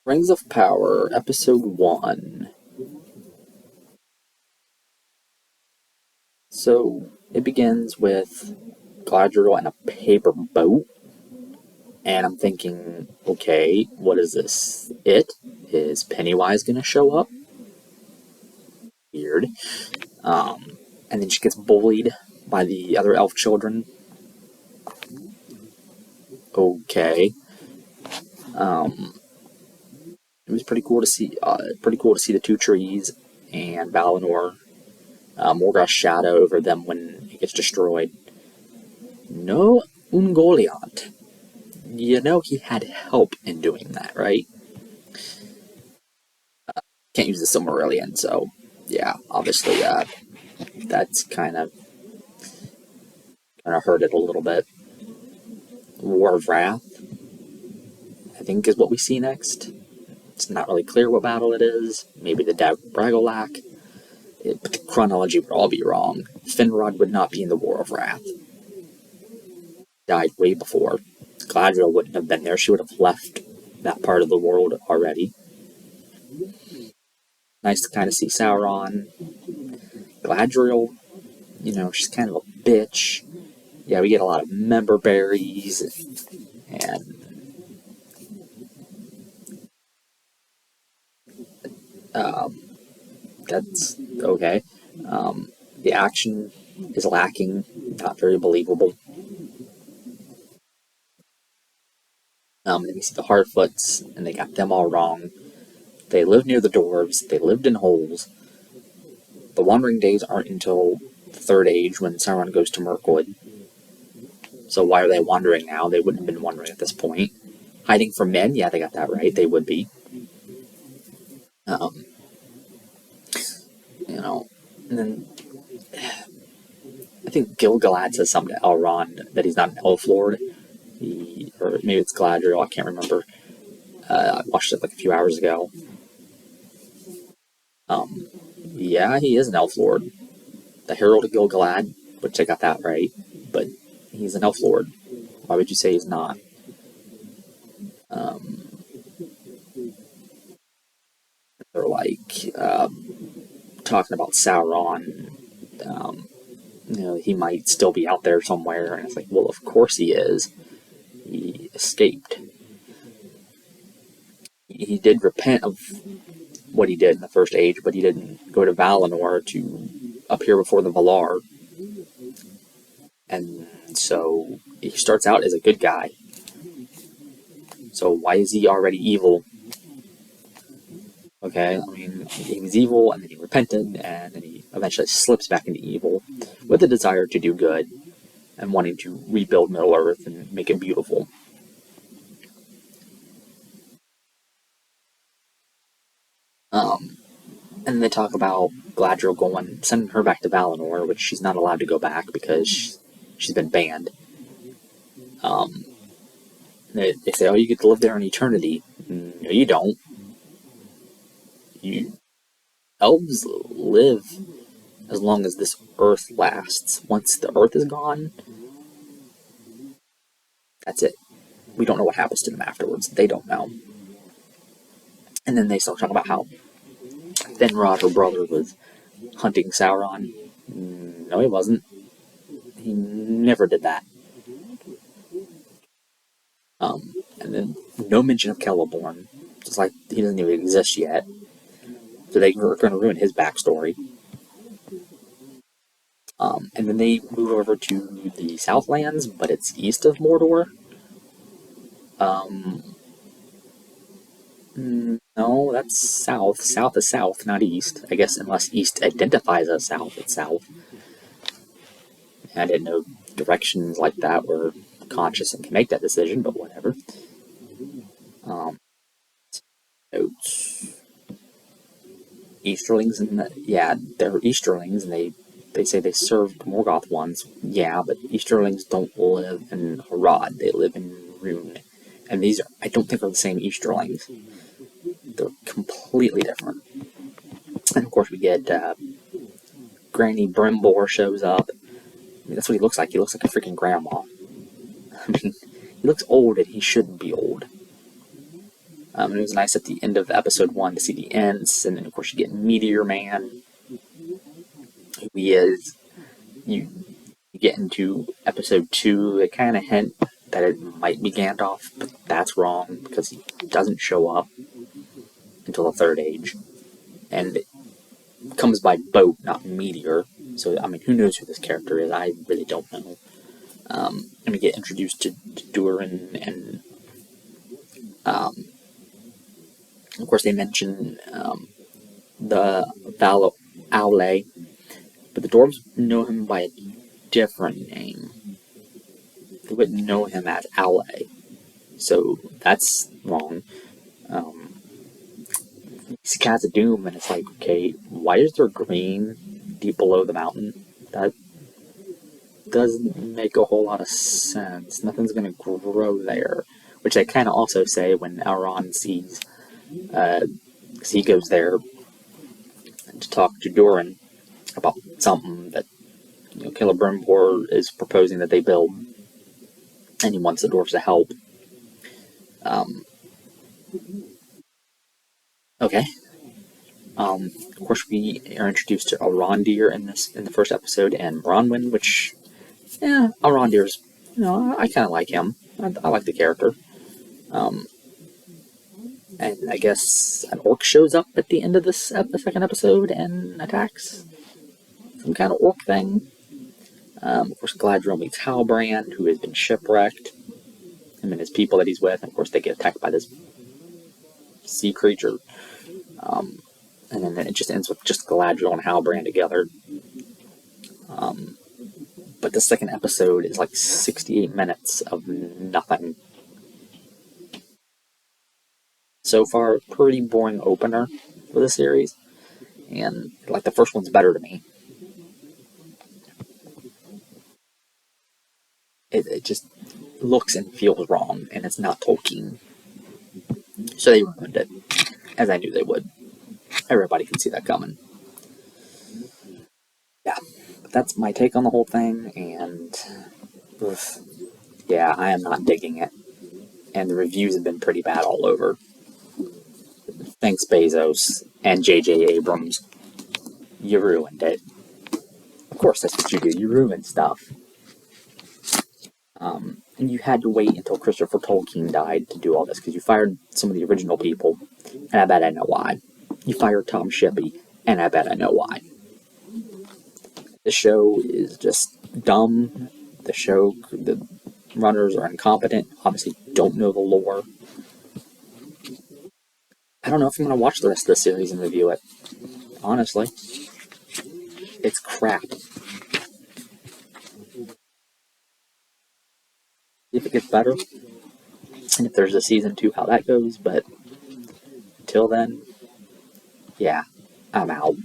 Rings of Power, Episode 1. So, it begins with Galadriel and a paper boat, and I'm thinking, okay, what is this? Is Pennywise gonna show up? Weird. And then she gets bullied by the other elf children. Okay. It was pretty cool to see. Pretty cool to see the two trees and Valinor. Morgoth's shadow over them when it gets destroyed. No Ungoliant. You know he had help in doing that, right? Can't use the Silmarillion, so yeah, obviously that's kind of hurt it a little bit. War of Wrath, I think, is what we see next. It's not really clear what battle it is. Maybe the Bragolac. But the chronology would all be wrong. Finrod would not be in the War of Wrath. Died way before. Galadriel wouldn't have been there. She would have left that part of the world already. Nice to kind of see Sauron. Galadriel, she's kind of a bitch. Yeah, we get a lot of member berries, and that's okay. The action is lacking, not very believable. Then we see the Harfoots, and they got them all wrong. They live near the dwarves, they lived in holes. The Wandering Days aren't until the Third Age when Sauron goes to Mirkwood. So why are they wandering now? They wouldn't have been wandering at this point. Hiding from men? Yeah, they got that right. They would be. And then I think Gil-galad says something to Elrond that he's not an elf lord. Or maybe it's Galadriel, I can't remember. I watched it like a few hours ago. Yeah, he is an elf lord. The Herald of Gil-galad, which I got that right, but he's an elf lord. Why would you say he's not? They're like talking about Sauron. He might still be out there somewhere, and it's like, well, of course he is. He escaped. He did repent of what he did in the First Age, but he didn't go to Valinor to appear before the Valar. And so he starts out as a good guy. So why is he already evil? Okay, I mean, he was evil, and then he repented, and then he eventually slips back into evil with a desire to do good and wanting to rebuild Middle-earth and make it beautiful. And they talk about Galadriel sending her back to Valinor, which she's not allowed to go back because she's been banned. They say, oh, you get to live there in eternity. No, you don't. Elves live as long as this earth lasts. Once the earth is gone, that's it. We don't know what happens to them afterwards. They don't know. And then they start talking about how Finrod, her brother, was hunting Sauron. No, he wasn't. He never did that. And then no mention of Celeborn. Just like he doesn't even exist yet. So they were going to ruin his backstory. And then they move over to the Southlands, but it's east of Mordor. No, that's south. South is south, not east. I guess unless east identifies as south, it's south. I didn't know directions like that were conscious and can make that decision, but whatever. Notes. Easterlings, they're Easterlings, and they say they served Morgoth once. Yeah, but Easterlings don't live in Harad. They live in Rhûn. And these I don't think are the same Easterlings. They're completely different. And of course we get Granny Brimbor shows up. I mean, that's what he looks like. He looks like a freaking grandma. I mean, he looks old and he shouldn't be old. And it was nice at the end of episode 1 to see the Ents, and then of course you get Meteor Man, who he is. You get into episode 2, they kind of hint that it might be Gandalf, but that's wrong because he doesn't show up until the Third Age, and it comes by boat, not meteor. So I mean, who knows who this character is? I really don't know. And we get introduced to Durin, and of course they mention the Aule, but the dwarves know him by a different name. They wouldn't know him as Aule, so that's wrong. He's Khazad Dûm, and it's like, okay, why is there green deep below the mountain? That doesn't make a whole lot of sense. Nothing's going to grow there, which they kind of also say when Elrond sees, because he goes there to talk to Durin about something that Celebrimbor is proposing that they build, and he wants the dwarves to help. Okay. Of course, we are introduced to Arondir in the first episode, and Bronwyn, which, Arondir's, I kind of like him. I like the character. And I guess an orc shows up at the end of the second episode and attacks some kind of orc thing. Of course, Galadriel meets Halbrand, who has been shipwrecked. Him and his people that he's with, and of course, they get attacked by this sea creature. And then it just ends with just Galadriel and Halbrand together. But the second episode is like 68 minutes of nothing. So far, pretty boring opener for the series. And like the first one's better to me. It just looks and feels wrong, and it's not Tolkien. So they ruined it, as I knew they would. Everybody can see that coming. Yeah, but that's my take on the whole thing, and yeah, I am not digging it. And the reviews have been pretty bad all over. Thanks, Bezos and J.J. Abrams. You ruined it. Of course, that's what you do. You ruin stuff. And you had to wait until Christopher Tolkien died to do all this, because you fired some of the original people, and I bet I know why. You fired Tom Shippey, and I bet I know why. The show is just dumb. The runners are incompetent, obviously don't know the lore. I don't know if I'm going to watch the rest of the series and review it. Honestly. It's crap. If it gets better, and if there's a season 2, how that goes, but until then, yeah, I'm out.